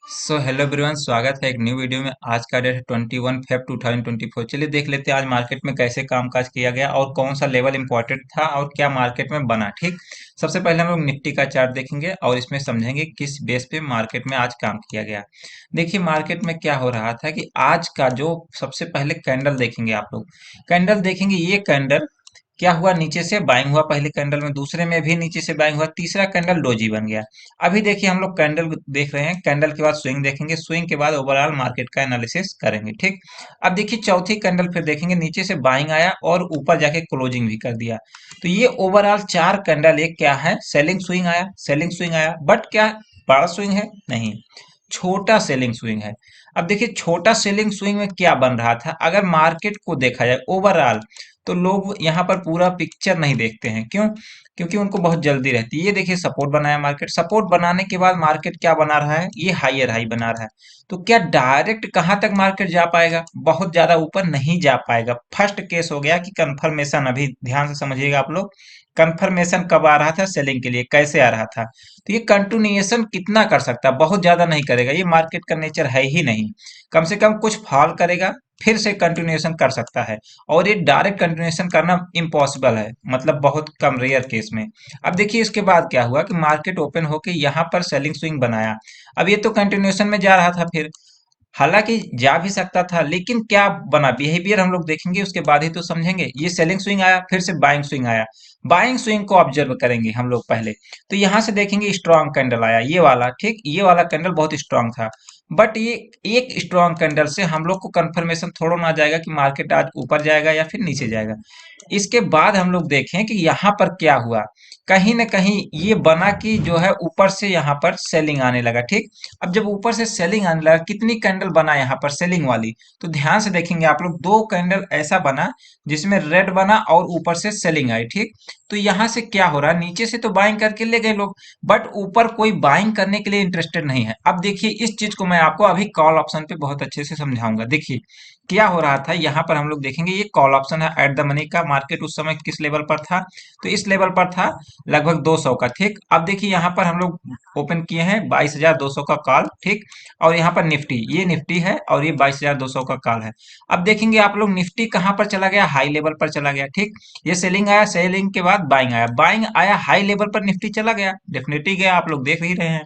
Hello everyone, स्वागत है एक न्यू वीडियो में। आज का डेट है 21 फेब 2024। चलिए देख लेते हैं आज मार्केट में कैसे कामकाज किया गया और कौन सा लेवल इंपॉर्टेंट था और क्या मार्केट में बना। ठीक, सबसे पहले हम लोग निफ्टी का चार्ट देखेंगे और इसमें समझेंगे किस बेस पे मार्केट में आज काम किया गया। देखिए मार्केट में क्या हो रहा था कि आज का जो सबसे पहले कैंडल देखेंगे आप लोग, कैंडल देखेंगे। ये कैंडल क्या हुआ, नीचे से बाइंग हुआ पहले कैंडल में, दूसरे में भी नीचे से बाइंग हुआ, तीसरा कैंडल डोजी बन गया। अभी देखिए हम लोग कैंडल देख रहे हैं, कैंडल के बाद स्विंग देखेंगे, स्विंग के बाद ओवरऑल मार्केट का एनालिसिस करेंगे। ठीक, अब देखिए चौथी कैंडल फिर देखेंगे, नीचे से बाइंग आया और ऊपर जाके क्लोजिंग भी कर दिया। तो ये ओवरऑल चार कैंडल एक क्या है, सेलिंग स्विंग आया, सेलिंग स्विंग आया। बट क्या बड़ा स्विंग है? नहीं, छोटा सेलिंग स्विंग है। अब देखिए छोटा सेलिंग स्विंग में क्या बन रहा था, अगर मार्केट को देखा जाए ओवरऑल तो लोग यहाँ पर पूरा पिक्चर नहीं देखते हैं। क्यों? क्योंकि उनको बहुत जल्दी रहती है। ये देखिए सपोर्ट बनाया मार्केट, सपोर्ट बनाने के बाद मार्केट क्या बना रहा है, ये हायर हाई बना रहा है। तो क्या डायरेक्ट कहाँ तक मार्केट जा पाएगा? बहुत ज्यादा ऊपर नहीं जा पाएगा। फर्स्ट केस हो गया कि कंफर्मेशन, अभी ध्यान से समझिएगा आप लोग, कंफर्मेशन कब आ रहा था सेलिंग के लिए, कैसे आ रहा था। तो ये कंटिन्यूएशन कितना कर सकता है? बहुत ज्यादा नहीं करेगा, ये मार्केट का नेचर है ही नहीं। कम से कम कुछ फॉल करेगा, फिर से कंटिन्यूएशन कर सकता है। और ये डायरेक्ट कंटिन्यूएशन करना इम्पॉसिबल है, मतलब बहुत कम रेयर केस में। अब देखिए इसके बाद क्या हुआ कि मार्केट ओपन होके यहाँ पर सेलिंग स्विंग बनाया। अब ये तो कंटिन्यूएशन में जा रहा था, फिर हालांकि जा भी सकता था, लेकिन क्या बना बिहेवियर हम लोग देखेंगे, उसके बाद ही तो समझेंगे। ये सेलिंग स्विंग आया, फिर से बाइंग स्विंग आया। बाइंग स्विंग को ऑब्जर्व करेंगे हम लोग पहले। तो यहां से देखेंगे स्ट्रॉन्ग कैंडल आया, ये वाला। ठीक, ये वाला कैंडल बहुत स्ट्रांग था। बट ये एक स्ट्रॉन्ग कैंडल से हम लोग को कंफर्मेशन थोड़ा ना जाएगा कि मार्केट आज ऊपर जाएगा या फिर नीचे जाएगा। इसके बाद हम लोग देखें कि यहाँ पर क्या हुआ, कहीं ना कहीं ये बना कि जो है ऊपर से यहाँ पर सेलिंग आने लगा। ठीक, अब जब ऊपर से सेलिंग आने लगा, कितनी कैंडल बना यहाँ पर सेलिंग वाली, तो ध्यान से देखेंगे आप लोग, दो कैंडल ऐसा बना जिसमें रेड बना और ऊपर से सेलिंग आई। ठीक, तो यहाँ से क्या हो रहा है, नीचे से तो बाइंग करके ले गए लोग, बट ऊपर कोई बाइंग करने के लिए इंटरेस्टेड नहीं है। अब देखिए इस चीज को मैं आपको अभी कॉल ऑप्शन पे बहुत अच्छे से समझाऊंगा। देखिए क्या हो रहा था, यहाँ पर हम लोग देखेंगे, ये कॉल ऑप्शन है एट द मनी का। मार्केट उस समय किस लेवल पर था, तो इस लेवल पर था लगभग 200 का। ठीक, अब देखिए यहाँ पर हम लोग ओपन किए हैं 22,200 का कॉल। ठीक, और यहाँ पर निफ्टी, ये निफ्टी है और ये 22,200 का कॉल है। अब देखेंगे आप लोग निफ्टी कहाँ पर चला गया, हाई लेवल पर चला गया। ठीक, ये सेलिंग आया, सेलिंग के बाद बाइंग आया, बाइंग आया, हाई लेवल पर निफ्टी चला गया, डेफिनेटली गया, आप लोग देख ही रहे हैं।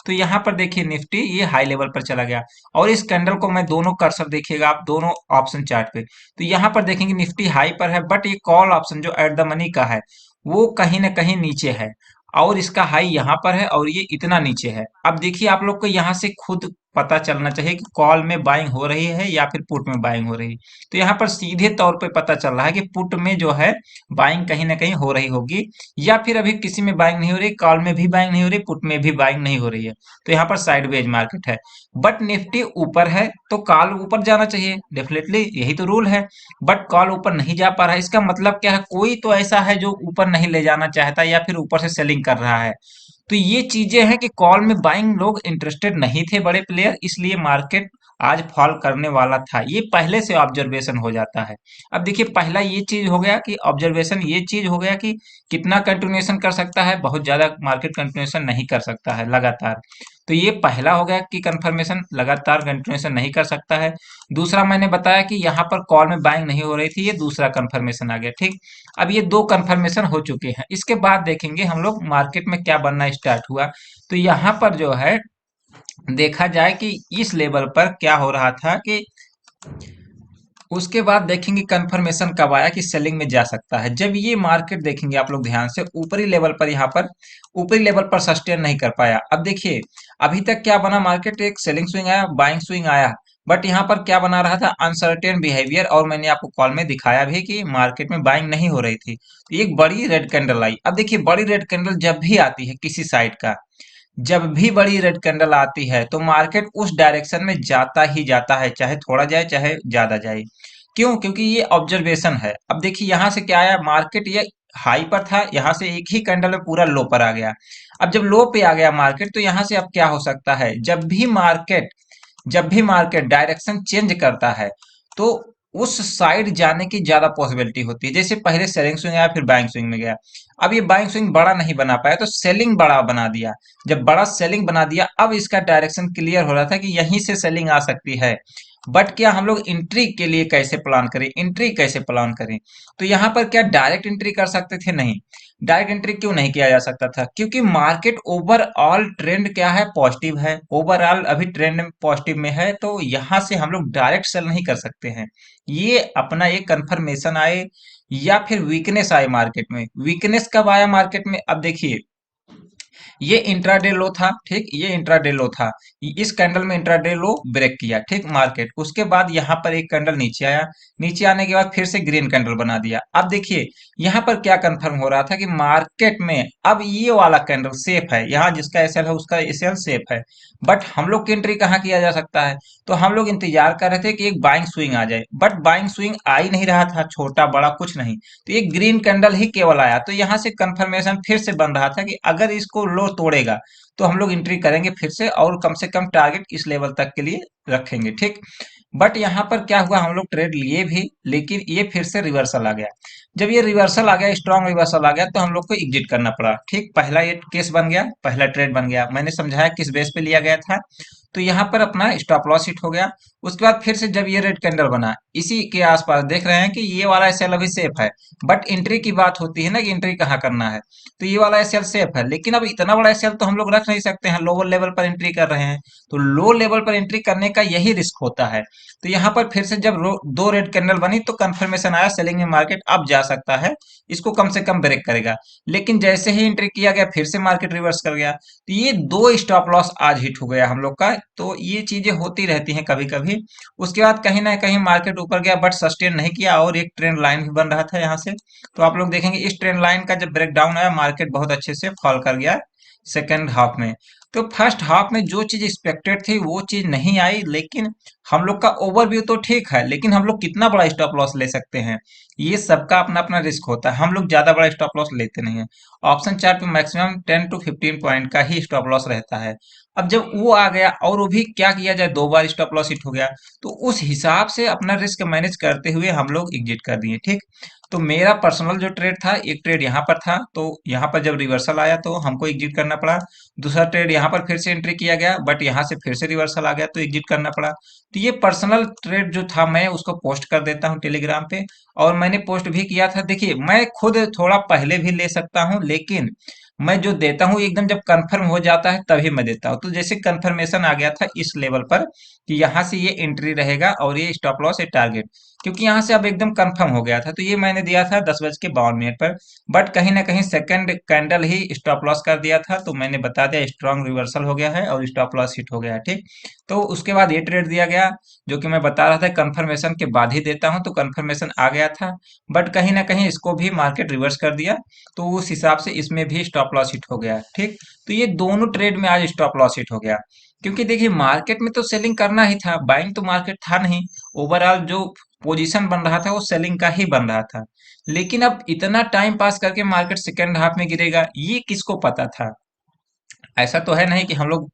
तो यहाँ पर देखिए निफ्टी ये हाई लेवल पर चला गया। और इस कैंडल को मैं दोनों कर्सर देखिएगा आप, दोनों ऑप्शन चार्ट पे, तो यहाँ पर देखेंगे निफ्टी हाई पर है, बट ये कॉल ऑप्शन जो एट द मनी का है वो कहीं ना कहीं नीचे है। और इसका हाई यहाँ पर है और ये इतना नीचे है। अब देखिए आप लोग को यहाँ से खुद पता चलना चाहिए कि कॉल में बाइंग हो रही है या फिर पुट में बाइंग हो रही है। तो यहाँ पर सीधे तौर पे पता चल रहा है कि पुट में जो है बाइंग कहीं ना कहीं हो रही होगी, या फिर अभी किसी में बाइंग नहीं हो रही, कॉल में भी बाइंग नहीं हो रही, पुट में भी बाइंग नहीं हो रही है। तो यहाँ पर साइडवेज मार्केट है। बट निफ्टी ऊपर है तो कॉल ऊपर जाना चाहिए, डेफिनेटली यही तो रूल है। बट कॉल ऊपर नहीं जा पा रहा है, इसका मतलब क्या है, कोई तो ऐसा है जो ऊपर नहीं ले जाना चाहता या फिर ऊपर से सेलिंग कर रहा है। तो ये चीजें हैं कि कॉल में बाइंग लोग इंटरेस्टेड नहीं थे बड़े प्लेयर, इसलिए मार्केट आज फॉल करने वाला था। ये पहले से ऑब्जर्वेशन हो जाता है। अब देखिए पहला ये चीज हो गया कि ऑब्जर्वेशन, ये चीज हो गया कि कितना कंटिन्यूएशन कर सकता है, बहुत ज्यादा मार्केट कंटिन्यूएशन नहीं कर सकता है लगातार। तो ये पहला हो गया कि कंफर्मेशन लगातार कंटिन्यूएशन नहीं कर सकता है। दूसरा मैंने बताया कि यहाँ पर कॉल में बाइंग नहीं हो रही थी, ये दूसरा कंफर्मेशन आ गया। ठीक, अब ये दो कंफर्मेशन हो चुके हैं। इसके बाद देखेंगे हम लोग मार्केट में क्या बनना स्टार्ट हुआ। तो यहाँ पर जो है देखा जाए कि इस लेवल पर क्या हो रहा था कि उसके बाद देखेंगे कंफर्मेशन कब आया कि सेलिंग में जा सकता है, जब ये मार्केट देखेंगे आप लोग ध्यान से, ऊपरी लेवल पर, यहाँ पर ऊपरी लेवल पर सस्टेन नहीं कर पाया। अब देखिए अभी तक क्या बना, मार्केट एक सेलिंग स्विंग आया, बाइंग स्विंग आया, बट यहाँ पर क्या बना रहा था, अनसर्टेन बिहेवियर। और मैंने आपको कॉल में दिखाया भी कि मार्केट में बाइंग नहीं हो रही थी। तो एक बड़ी रेड कैंडल आई। अब देखिए बड़ी रेड कैंडल जब भी आती है किसी साइड का, जब भी बड़ी रेड कैंडल आती है तो मार्केट उस डायरेक्शन में जाता ही जाता है, चाहे थोड़ा जाए चाहे ज्यादा जाए। क्यों? क्योंकि ये ऑब्जर्वेशन है। अब देखिए यहाँ से क्या आया, मार्केट ये हाई पर था, यहाँ से एक ही कैंडल में पूरा लो पर आ गया। अब जब लो पे आ गया मार्केट, तो यहाँ से अब क्या हो सकता है, जब भी मार्केट डायरेक्शन चेंज करता है, तो उस साइड जाने की ज्यादा पॉसिबिलिटी होती है। जैसे पहले सेलिंग स्विंग आया, फिर बाइंग स्विंग में गया। अब ये बाइंग स्विंग बड़ा नहीं बना पाया तो सेलिंग बड़ा बना दिया। जब बड़ा सेलिंग बना दिया, अब इसका डायरेक्शन क्लियर हो रहा था कि यहीं से सेलिंग आ सकती है। बट क्या हम लोग एंट्री के लिए कैसे प्लान करें, एंट्री कैसे प्लान करें? तो यहाँ पर क्या डायरेक्ट एंट्री कर सकते थे? नहीं। डायरेक्ट एंट्री क्यों नहीं किया जा सकता था? क्योंकि मार्केट ओवरऑल ट्रेंड क्या है, पॉजिटिव है। ओवरऑल अभी ट्रेंड पॉजिटिव में है, तो यहाँ से हम लोग डायरेक्ट सेल नहीं कर सकते हैं। ये अपना एक कंफर्मेशन आए या फिर वीकनेस आए मार्केट में। वीकनेस कब आया मार्केट में? अब देखिए, ये इंट्राडे लो था, ठीक, ये इंट्राडे लो था। इस कैंडल में इंट्राडे लो ब्रेक किया, ठीक, मार्केट। उसके बाद यहाँ पर एक कैंडल नीचे आया। नीचे आने के बाद फिर से ग्रीन कैंडल बना दिया। अब देखिए, यहाँ पर क्या कंफर्म हो रहा था कि मार्केट में अब ये वाला कैंडल सेफ है। यहाँ जिसका एसएल है उसका एसएल सेफ है। बट हम लोग की एंट्री कहाँ किया जा सकता है? तो हम लोग इंतजार कर रहे थे कि एक बाइंग स्विंग आ जाए, बट बाइंग स्विंग आ ही नहीं रहा था, छोटा बड़ा कुछ नहीं। तो ये ग्रीन कैंडल ही केवल आया, तो यहाँ से कंफर्मेशन फिर से बन रहा था कि अगर इसको लो तोड़ेगा तो हम लोग एंट्री करेंगे फिर से, और कम से कम टारगेट इस लेवल तक के लिए रखेंगे, ठीक। बट यहाँ पर क्या हुआ, हम लोग ट्रेड लिए भी, लेकिन ये फिर से रिवर्सल आ गया। जब ये रिवर्सल आ गया, स्ट्रॉन्ग रिवर्सल आ गया, तो हम लोग को एग्जिट करना पड़ा, ठीक। पहला ये केस बन गया, पहला ट्रेड बन गया। मैंने समझाया किस बेस पे लिया गया था। तो यहाँ पर अपना स्टॉप लॉस हिट हो गया। उसके बाद फिर से जब ये रेड कैंडल बना, इसी के आसपास देख रहे हैं कि ये वाला एसएल अभी सेफ है। बट एंट्री की बात होती है ना कि एंट्री कहाँ करना है। तो ये वाला एसएल सेफ है, लेकिन अब इतना बड़ा एसएल तो हम लोग रख नहीं सकते हैं, लोअर लेवल पर एंट्री कर रहे हैं। तो लो लेवल पर एंट्री करने का यही रिस्क होता है। तो यहाँ पर फिर से जब दो रेड कैंडल बनी तो कंफर्मेशन आया सेलिंग में मार्केट अब जा सकता है, इसको कम से कम ब्रेक करेगा। लेकिन जैसे ही एंट्री किया गया फिर से मार्केट रिवर्स कर गया। तो ये दो स्टॉप लॉस आज हिट हो गया हम लोग का। तो ये चीजें होती रहती हैं कभी कभी। उसके बाद कहीं ना कहीं मार्केट ऊपर गया, बट सस्टेन नहीं किया, और एक ट्रेंड लाइन भी बन रहा था यहाँ से। तो आप लोग देखेंगे इस ट्रेंड लाइन का जब ब्रेक डाउन आया, मार्केट बहुत अच्छे से फॉल कर गया सेकेंड हाफ में। तो फर्स्ट हाफ में जो चीज एक्सपेक्टेड थी वो चीज नहीं आई, लेकिन हम लोग का ओवरव्यू तो ठीक है, लेकिन हम लोग कितना बड़ा स्टॉप लॉस ले सकते हैं, ये सबका अपना अपना रिस्क होता है। हम लोग ज्यादा बड़ा स्टॉप लॉस लेते नहीं है। ऑप्शन चार्ट पे मैक्सिमम 10 to 15 पॉइंट का ही स्टॉप लॉस रहता है। अब जब वो आ गया और वो भी क्या किया जाए, दो बार स्टॉप लॉस हिट हो गया, तो उस हिसाब से अपना रिस्क मैनेज करते हुए हम लोग एग्जिट कर दिए, ठीक। तो मेरा पर्सनल जो ट्रेड था, एक ट्रेड यहाँ पर था, तो यहाँ पर जब रिवर्सल आया तो हमको एग्जिट करना पड़ा। दूसरा ट्रेड यहाँ पर फिर से एंट्री किया गया, बट यहाँ से फिर से रिवर्सल आ गया तो एग्जिट करना पड़ा। तो ये पर्सनल ट्रेड जो था, मैं उसको पोस्ट कर देता हूँ टेलीग्राम पे। और मैंने पोस्ट भी किया था। देखिए, मैं खुद थोड़ा पहले भी ले सकता हूँ, लेकिन मैं जो देता हूँ एकदम जब कंफर्म हो जाता है तभी मैं देता हूँ। तो जैसे कंफर्मेशन आ गया था इस लेवल पर कि यहाँ से ये एंट्री रहेगा और ये स्टॉप लॉस है टारगेट, क्योंकि यहाँ से अब एकदम कंफर्म हो गया था, तो ये मैंने दिया था 10:52 पर। बट कहीं ना कहीं सेकंड कैंडल ही स्टॉप लॉस कर दिया था, तो मैंने बता दिया स्ट्रांग रिवर्सल हो गया है और स्टॉप लॉस हिट हो गया है, ठीक। तो उसके बाद ये ट्रेड दिया गया, जो कि मैं बता रहा था कंफर्मेशन के बाद ही देता हूं, तो कंफर्मेशन आ गया था। बट कहीं ना कहीं इसको भी मार्केट रिवर्स कर दिया, तो उस हिसाब से इसमें भी स्टॉप लॉस हिट हो गया, ठीक। तो ये दोनों ट्रेड में आज स्टॉप लॉस हिट हो गया। क्योंकि देखिए, मार्केट में तो सेलिंग करना ही था, बाइंग तो मार्केट था नहीं। ओवरऑल जो पोजीशन बन रहा था वो सेलिंग का ही बन रहा था। लेकिन अब इतना टाइम पास करके मार्केट सेकेंड हाफ में गिरेगा, ये किसको पता था? ऐसा तो है नहीं कि हम लोग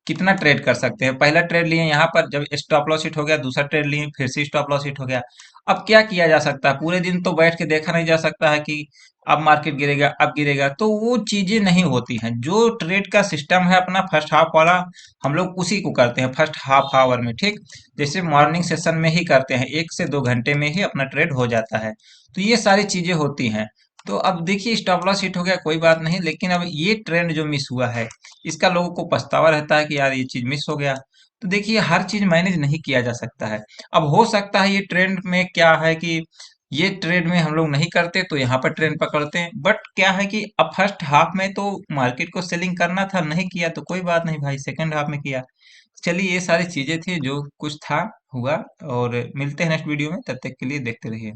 कितना ट्रेड कर सकते हैं। पहला ट्रेड लिए यहाँ पर जब स्टॉप लॉस हिट हो गया, दूसरा ट्रेड लिए फिर से स्टॉप लॉस हिट हो गया। अब क्या किया जा सकता है? पूरे दिन तो बैठ के देखा नहीं जा सकता है कि अब मार्केट गिरेगा, अब गिरेगा, तो वो चीजें नहीं होती हैं। जो ट्रेड का सिस्टम है अपना फर्स्ट हाफ वाला, हम लोग उसी को करते हैं फर्स्ट हाफ आवर में, ठीक। जैसे मॉर्निंग सेशन में ही करते हैं, 1 से 2 घंटे में ही अपना ट्रेड हो जाता है। तो ये सारी चीजें होती हैं। तो अब देखिए, स्टॉप लॉस हिट हो गया, कोई बात नहीं, लेकिन अब ये ट्रेंड जो मिस हुआ है, इसका लोगों को पछतावा रहता है कि यार ये चीज मिस हो गया। तो देखिए, हर चीज मैनेज नहीं किया जा सकता है। अब हो सकता है ये ट्रेंड में क्या है कि ये ट्रेड में हम लोग नहीं करते तो यहाँ पर ट्रेंड पकड़ते हैं, बट क्या है कि अब फर्स्ट हाफ में तो मार्केट को सेलिंग करना था, नहीं किया तो कोई बात नहीं भाई, सेकंड हाफ में किया। चलिए, ये सारी चीजें थी जो कुछ था हुआ। और मिलते हैं नेक्स्ट वीडियो में, तब तक के लिए देखते रहिए।